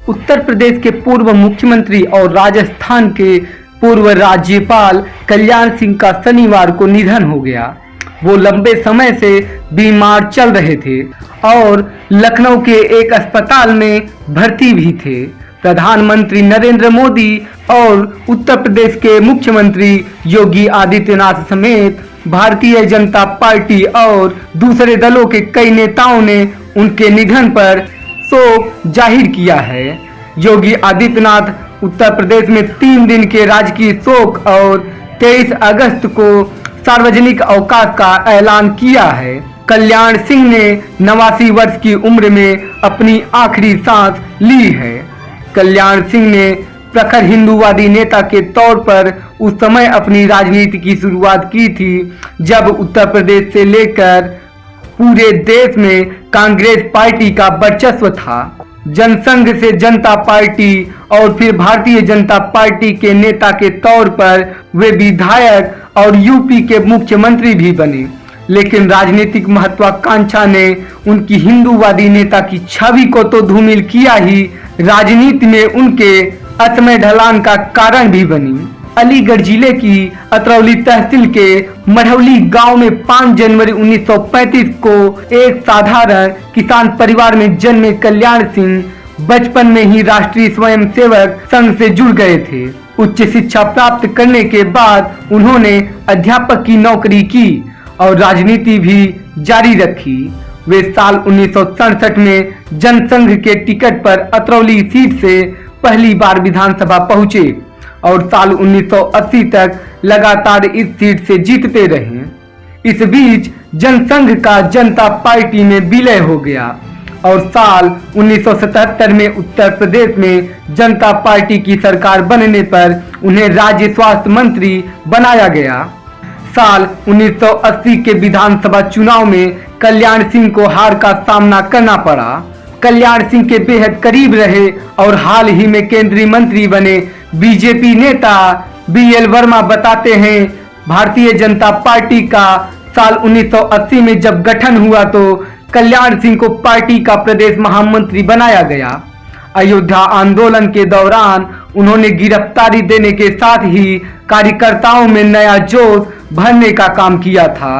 उत्तर प्रदेश के पूर्व मुख्यमंत्री और राजस्थान के पूर्व राज्यपाल कल्याण सिंह का शनिवार को निधन हो गया। वो लंबे समय से बीमार चल रहे थे और लखनऊ के एक अस्पताल में भर्ती भी थे। प्रधानमंत्री नरेंद्र मोदी और उत्तर प्रदेश के मुख्यमंत्री योगी आदित्यनाथ समेत भारतीय जनता पार्टी और दूसरे दलों के कई नेताओं ने उनके निधन पर शोक जाहिर किया है। योगी आदित्यनाथ उत्तर प्रदेश में 3 दिन के राजकीय शोक और 23 अगस्त को सार्वजनिक अवकाश का ऐलान किया है। कल्याण सिंह ने 89 वर्ष की उम्र में अपनी आखिरी सांस ली है। कल्याण सिंह ने प्रखर हिंदूवादी नेता के तौर पर उस समय अपनी राजनीति की शुरुआत की थी जब उत्तर प्रदेश से लेकर पूरे देश में कांग्रेस पार्टी का वर्चस्व था। जनसंघ से जनता पार्टी और फिर भारतीय जनता पार्टी के नेता के तौर पर वे विधायक और यूपी के मुख्यमंत्री भी बने, लेकिन राजनीतिक महत्वाकांक्षा ने उनकी हिंदूवादी नेता की छवि को तो धूमिल किया ही, राजनीति में उनके असमय ढलान का कारण भी बनी। अलीगढ़ जिले की अतरौली तहसील के मढ़ौली गांव में 5 जनवरी 1935 को एक साधारण किसान परिवार में जन्मे कल्याण सिंह बचपन में ही राष्ट्रीय स्वयंसेवक संघ से जुड़ गए थे। उच्च शिक्षा प्राप्त करने के बाद उन्होंने अध्यापक की नौकरी की और राजनीति भी जारी रखी। वे साल 1967 में जनसंघ के टिकट पर अतरौली सीट से पहली बार विधानसभा पहुंचे और साल 1980 तक लगातार इस सीट से जीतते रहे। इस बीच जनसंघ का जनता पार्टी में विलय हो गया और साल 1977 में उत्तर प्रदेश में जनता पार्टी की सरकार बनने पर उन्हें राज्य स्वास्थ्य मंत्री बनाया गया। साल 1980 के विधानसभा चुनाव में कल्याण सिंह को हार का सामना करना पड़ा। कल्याण सिंह के बेहद करीब रहे और हाल ही में केंद्रीय मंत्री बने बीजेपी नेता BL वर्मा बताते हैं, भारतीय जनता पार्टी का साल 1980 में जब गठन हुआ तो कल्याण सिंह को पार्टी का प्रदेश महामंत्री बनाया गया। अयोध्या आंदोलन के दौरान उन्होंने गिरफ्तारी देने के साथ ही कार्यकर्ताओं में नया जोश भरने का काम किया था।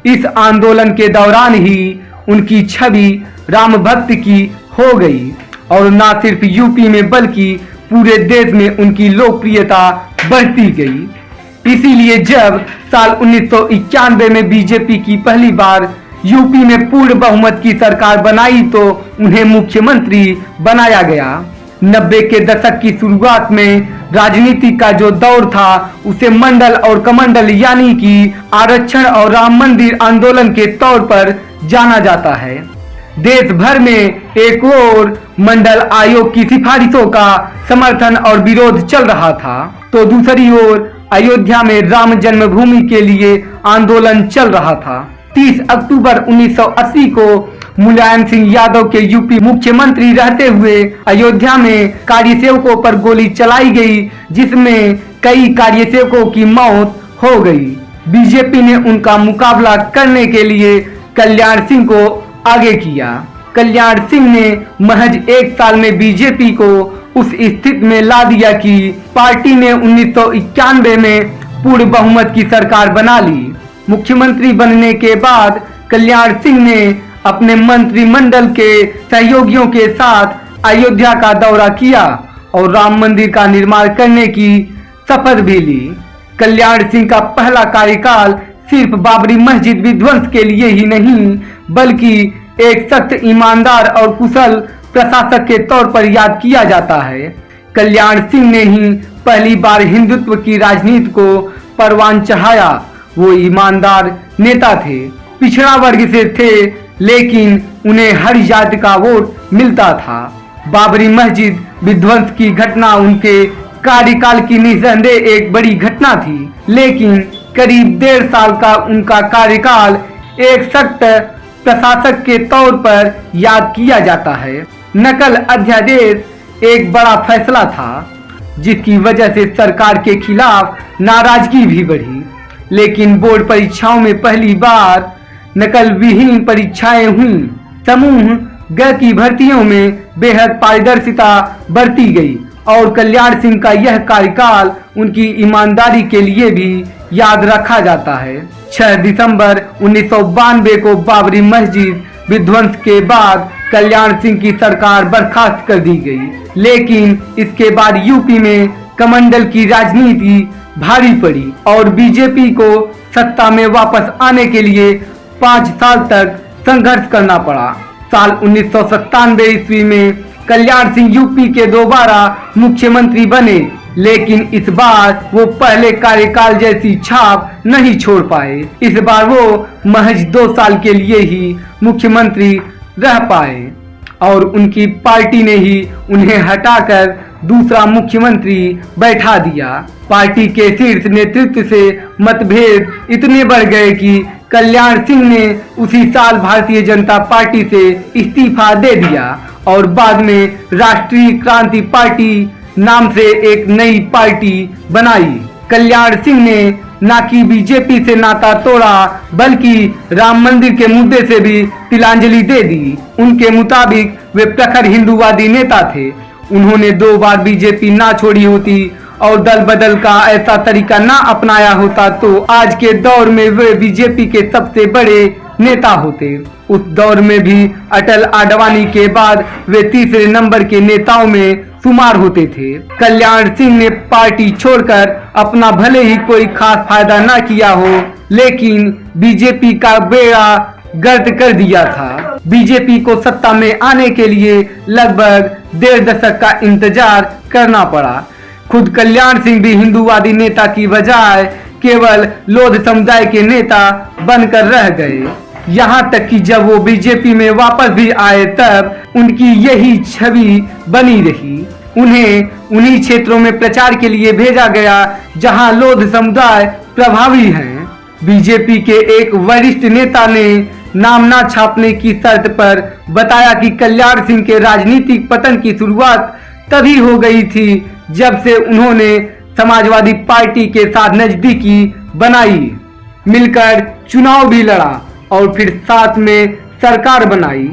इस आंदोलन के दौरान ही उनकी छवि राम भक्त की हो गई और न सिर्फ यूपी में बल्कि पूरे देश में उनकी लोकप्रियता बढ़ती गई। इसीलिए जब साल 1991 में बीजेपी की पहली बार यूपी में पूर्ण बहुमत की सरकार बनाई तो उन्हें मुख्यमंत्री बनाया गया। 90 के दशक की शुरुआत में राजनीति का जो दौर था उसे मंडल और कमंडल यानी कि आरक्षण और राम मंदिर आंदोलन के तौर पर जाना जाता है। देश भर में एक ओर मंडल आयोग की सिफारिशों का समर्थन और विरोध चल रहा था तो दूसरी ओर अयोध्या में राम जन्मभूमि के लिए आंदोलन चल रहा था। 30 अक्टूबर 1980 को मुलायम सिंह यादव के यूपी मुख्यमंत्री रहते हुए अयोध्या में कार्यसेवकों पर गोली चलाई गई, जिसमें कई कार्यसेवकों की मौत हो गई। बीजेपी ने उनका मुकाबला करने के लिए कल्याण सिंह को आगे किया। कल्याण सिंह ने महज 1 साल में बीजेपी को उस स्थिति में ला दिया कि पार्टी ने 1991 में पूर्ण बहुमत की सरकार बना ली। मुख्यमंत्री बनने के बाद कल्याण सिंह ने अपने मंत्रिमंडल के सहयोगियों के साथ अयोध्या का दौरा किया और राम मंदिर का निर्माण करने की शपथ भी ली। कल्याण सिंह का पहला कार्यकाल सिर्फ बाबरी मस्जिद विध्वंस के लिए ही नहीं बल्कि एक सख्त, ईमानदार और कुशल प्रशासक के तौर पर याद किया जाता है। कल्याण सिंह ने ही पहली बार हिंदुत्व की राजनीति को परवान चढ़ाया। वो ईमानदार नेता थे, पिछड़ा वर्ग से थे, लेकिन उन्हें हर जाति का वोट मिलता था। बाबरी मस्जिद विध्वंस की घटना उनके कार्यकाल की निस्संदेह एक बड़ी घटना थी, लेकिन करीब 1.5 साल का उनका कार्यकाल एक सख्त प्रशासक के तौर पर याद किया जाता है। नकल अध्यादेश एक बड़ा फैसला था जिसकी वजह से सरकार के खिलाफ नाराजगी भी बढ़ी, लेकिन बोर्ड परीक्षाओं में पहली बार नकल विहीन परीक्षाएं हुई। समूह ग की भर्तियों में बेहद पारदर्शिता बरती गई और कल्याण सिंह का यह कार्यकाल उनकी ईमानदारी के लिए भी याद रखा जाता है। 6 दिसंबर 1992 को बाबरी मस्जिद विध्वंस के बाद कल्याण सिंह की सरकार बर्खास्त कर दी गई, लेकिन इसके बाद यूपी में कमंडल की राजनीति भारी पड़ी और बीजेपी को सत्ता में वापस आने के लिए 5 साल तक संघर्ष करना पड़ा। साल 1997 ईस्वी में कल्याण सिंह यूपी के दोबारा मुख्यमंत्री बने, लेकिन इस बार वो पहले कार्यकाल जैसी छाप नहीं छोड़ पाए। इस बार वो महज 2 साल के लिए ही मुख्यमंत्री रह पाए और उनकी पार्टी ने ही उन्हें हटाकर दूसरा मुख्यमंत्री बैठा दिया। पार्टी के शीर्ष नेतृत्व से मतभेद इतने बढ़ गए कि कल्याण सिंह ने उसी साल भारतीय जनता पार्टी से इस्तीफा दे दिया और बाद में राष्ट्रीय क्रांति पार्टी नाम से एक नई पार्टी बनाई। कल्याण सिंह ने न कि बीजेपी से नाता तोड़ा बल्कि राम मंदिर के मुद्दे से भी तिलांजलि दे दी। उनके मुताबिक वे प्रखर हिंदूवादी नेता थे। उन्होंने 2 बार बीजेपी ना छोड़ी होती और दल बदल का ऐसा तरीका ना अपनाया होता तो आज के दौर में वे बीजेपी के सबसे बड़े नेता होते। उस दौर में भी अटल आडवाणी के बाद वे तीसरे नंबर के नेताओं में शुमार होते थे। कल्याण सिंह ने पार्टी छोड़कर अपना भले ही कोई खास फायदा ना किया हो, लेकिन बीजेपी का बेड़ा गर्क कर दिया था। बीजेपी को सत्ता में आने के लिए लगभग 1.5 दशक का इंतजार करना पड़ा। खुद कल्याण सिंह भी हिंदूवादी नेता की बजाय केवल लोध समुदाय के नेता बनकर रह गए। यहाँ तक कि जब वो बीजेपी में वापस भी आए तब उनकी यही छवि बनी रही। उन्हें उन्हीं क्षेत्रों में प्रचार के लिए भेजा गया जहां लोध समुदाय प्रभावी हैं। बीजेपी के एक वरिष्ठ नेता ने नाम ना छापने की शर्त पर बताया कि कल्याण सिंह के राजनीतिक पतन की शुरुआत तभी हो गई थी जब से उन्होंने समाजवादी पार्टी के साथ नजदीकी बनाई, मिलकर चुनाव भी लड़ा और फिर साथ में सरकार बनाई।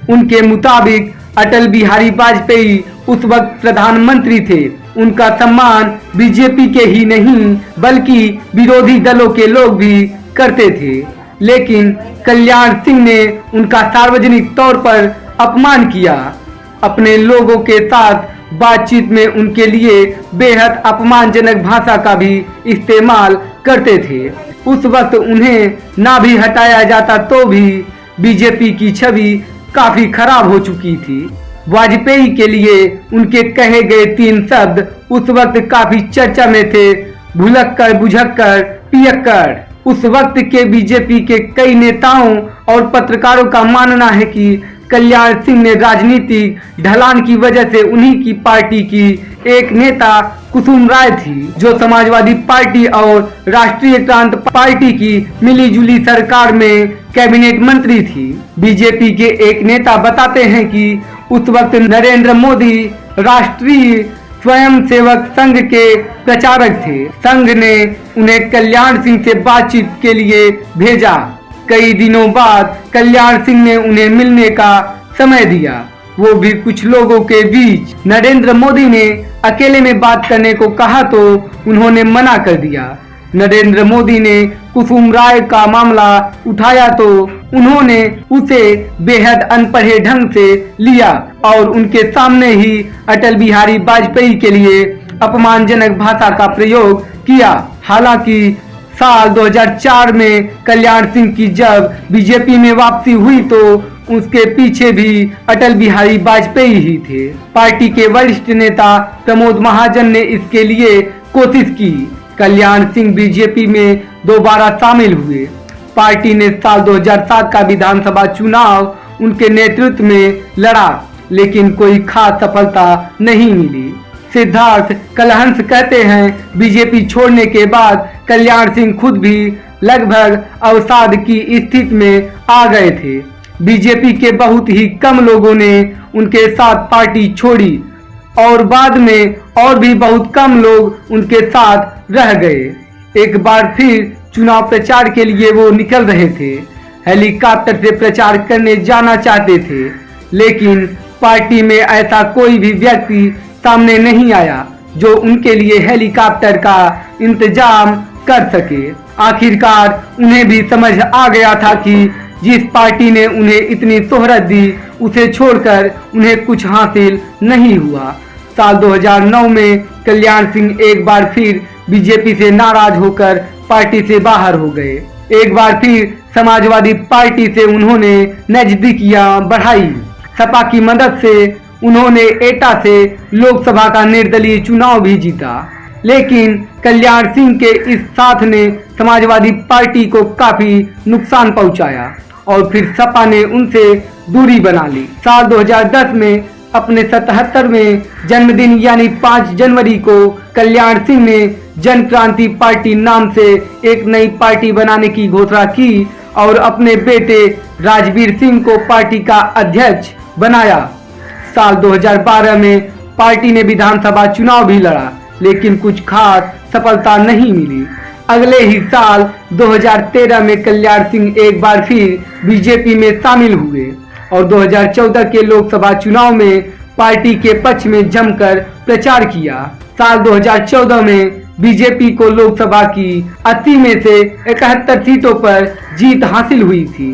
उनके मुताबिक अटल बिहारी वाजपेयी उस वक्त प्रधानमंत्री थे। उनका सम्मान बीजेपी के ही नहीं बल्कि विरोधी दलों के लोग भी करते थे, लेकिन कल्याण सिंह ने उनका सार्वजनिक तौर पर अपमान किया। अपने लोगों के साथ बातचीत में उनके लिए बेहद अपमानजनक भाषा का भी इस्तेमाल करते थे। उस वक्त उन्हें ना भी हटाया जाता तो भी बीजेपी की छवि काफी खराब हो चुकी थी। वाजपेयी के लिए उनके कहे गए 3 शब्द उस वक्त काफी चर्चा में थे, भुलक्कड़, बुझक्कड़, पियक्कड़। उस वक्त के बीजेपी के कई नेताओं और पत्रकारों का मानना है कि कल्याण सिंह ने राजनीतिक ढलान की वजह से उन्हीं की पार्टी की एक नेता कुसुम राय थी, जो समाजवादी पार्टी और राष्ट्रीय क्रांति पार्टी की मिलीजुली सरकार में कैबिनेट मंत्री थी। बीजेपी के एक नेता बताते हैं कि उस वक्त नरेंद्र मोदी राष्ट्रीय स्वयंसेवक संघ के प्रचारक थे। संघ ने उन्हें कल्याण सिंह से बातचीत के लिए भेजा। कई दिनों बाद कल्याण सिंह ने उन्हें मिलने का समय दिया, वो भी कुछ लोगों के बीच। नरेंद्र मोदी ने अकेले में बात करने को कहा तो उन्होंने मना कर दिया। नरेंद्र मोदी ने कुसुम राय का मामला उठाया तो उन्होंने उसे बेहद अनपढ़े ढंग से लिया और उनके सामने ही अटल बिहारी वाजपेयी के लिए अपमानजनक भाषा का प्रयोग किया। हालांकि साल 2004 में कल्याण सिंह की जब बीजेपी में वापसी हुई तो उसके पीछे भी अटल बिहारी वाजपेयी ही थे। पार्टी के वरिष्ठ नेता प्रमोद महाजन ने इसके लिए कोशिश की। कल्याण सिंह बीजेपी में दोबारा शामिल हुए। पार्टी ने साल 2007 का विधानसभा चुनाव उनके नेतृत्व में लड़ा, लेकिन कोई खास सफलता नहीं मिली। सिद्धार्थ कलहंस कहते हैं, बीजेपी छोड़ने के बाद कल्याण सिंह खुद भी लगभग अवसाद की स्थिति में आ गए थे। बीजेपी के बहुत ही कम लोगों ने उनके साथ पार्टी छोड़ी और बाद में और भी बहुत कम लोग उनके साथ रह गए। एक बार फिर चुनाव प्रचार के लिए वो निकल रहे थे। हेलीकॉप्टर से प्रचार करने जाना चाहते थे, लेकिन पार्टी में ऐसा कोई भी व्यक्ति सामने नहीं आया जो उनके लिए हेलीकॉप्टर का इंतजाम कर सके। आखिरकार उन्हें भी समझ आ गया था कि जिस पार्टी ने उन्हें इतनी शोहरत दी उसे छोड़कर उन्हें कुछ हासिल नहीं हुआ। साल 2009 में कल्याण सिंह एक बार फिर बीजेपी से नाराज होकर पार्टी से बाहर हो गए। एक बार फिर समाजवादी पार्टी से उन्होंने नजदीकियां बढ़ाई। सपा की मदद से उन्होंने एटा से लोकसभा का निर्दलीय चुनाव भी जीता, लेकिन कल्याण सिंह के इस साथ ने समाजवादी पार्टी को काफी नुकसान पहुंचाया और फिर सपा ने उनसे दूरी बना ली। साल 2010 में अपने 77वें जन्मदिन यानी 5 जनवरी को कल्याण सिंह ने जन क्रांति पार्टी नाम से एक नई पार्टी बनाने की घोषणा की और अपने बेटे राजवीर सिंह को पार्टी का अध्यक्ष बनाया। साल 2012 में पार्टी ने विधानसभा चुनाव भी लड़ा, लेकिन कुछ खास सफलता नहीं मिली। अगले ही साल 2013 में कल्याण सिंह एक बार फिर बीजेपी में शामिल हुए और 2014 के लोकसभा चुनाव में पार्टी के पक्ष में जमकर प्रचार किया। साल 2014 में बीजेपी को लोकसभा की 80 में से 71 सीटों पर जीत हासिल हुई थी।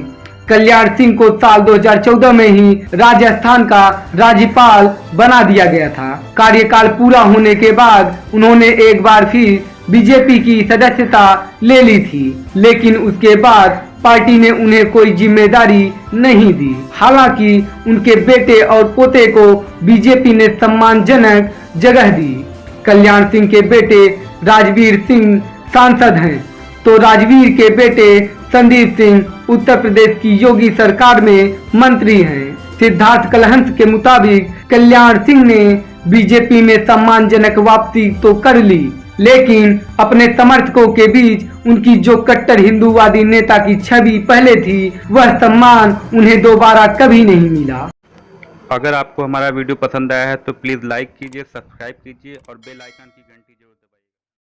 कल्याण सिंह को साल 2014 में ही राजस्थान का राज्यपाल बना दिया गया था। कार्यकाल पूरा होने के बाद उन्होंने एक बार फिर बीजेपी की सदस्यता ले ली थी, लेकिन उसके बाद पार्टी ने उन्हें कोई जिम्मेदारी नहीं दी। हालांकि उनके बेटे और पोते को बीजेपी ने सम्मानजनक जगह दी। कल्याण सिंह के बेटे राजवीर सिंह सांसद हैं, तो राजवीर के बेटे संदीप सिंह उत्तर प्रदेश की योगी सरकार में मंत्री हैं। सिद्धार्थ कलहंस के मुताबिक कल्याण सिंह ने बीजेपी में सम्मानजनक वापसी तो कर ली, लेकिन अपने समर्थकों के बीच उनकी जो कट्टर हिंदूवादी नेता की छवि पहले थी, वह सम्मान उन्हें दोबारा कभी नहीं मिला। अगर आपको हमारा वीडियो पसंद आया है तो प्लीज़ लाइक कीजिए, सब्सक्राइब कीजिए और बेल आइकन की घंटी